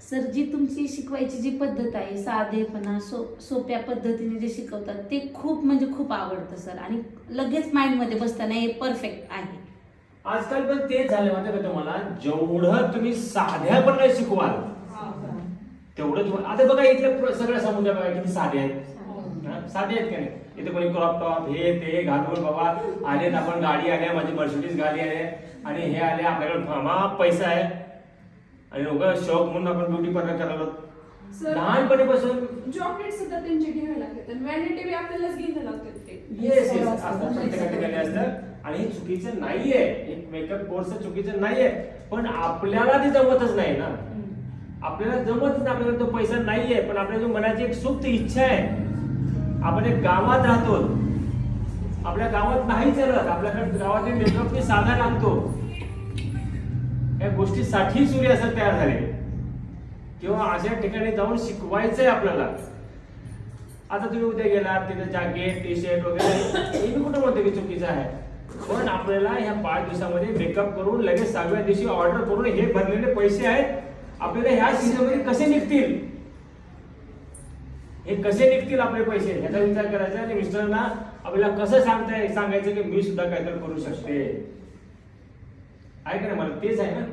Sir जी तुमची शिकवायची जी पद्धत आहे साधेपणा सोप्या पद्धतीने जे शिकवतात ते खूप म्हणजे खूप आवडतं सर आणि लगेच माइंडमध्ये बसताना हे परफेक्ट आहे. आजकाल पण तेच झालं माहिती का तुम्हाला, जेवढं तुम्ही साध्यापणे शिकवाल तेवढं तुम्हाला. आता बघा इथले सगळ्या समुद्र बघा किती साधे आहेत, साधे आहेत का नाही. इथे कोणी क्रॉप टॉप हे ते घालून बाबा आलेत, आपण गाडी आल्या, माझी मर्सिडीज गाडी आहे आणि हे आले, आपल्याकडे फामा पैसा आहे आणि लोक शौक म्हणून आपण ब्युटी पार्लर करायला लहानपणीपासून चॉकलेट सुद्धा त्यांचे घ्यावे लागतात आणि व्हॅनिटी बी आपल्यालाच घ्यायला लागतात ते. येस येस असतात, प्रत्येक ठिकाणी असतात आणि हे चुकीचं नाहीये. एक मेकअप कोर्स चुकीचं नाहीये, पण आपल्याला ते जमतच नाही ना. आपल्याला जमतच नाही, आपल्याला तो पैसा नाहीये, पण आपल्या जो मनाची एक सुप्त इच्छा आहे. आपण एक गावात राहतो, आपल्या गावात नाही चालत, आपल्याकडे गावातील मेकअप साधा लागतो. या गोष्टीसाठी सूर्य असं तयार झाले किंवा अशा ठिकाणी जाऊन शिकवायचंय आपल्याला. आता तुम्ही उद्या गेलात तिथे जॅकेट टी शर्ट वगैरे हे मी कुठं म्हणतो की चुकीचं आहे, पण आपल्याला ह्या 5 दिवसामध्ये मेकअप करून लगेच 6व्या दिवशी ऑर्डर करून हे भरलेले पैसे आहेत आपल्याला ह्या सीझनमध्ये कसे निघतील, हे कसे निघतील आपले पैसे ह्याचा विचार करायचा. आणि मिस्टरांना आपल्याला कसं सांगायचं की मी सुद्धा काहीतरी करू शकते, आहे का नाही. मला तेच आहे ना.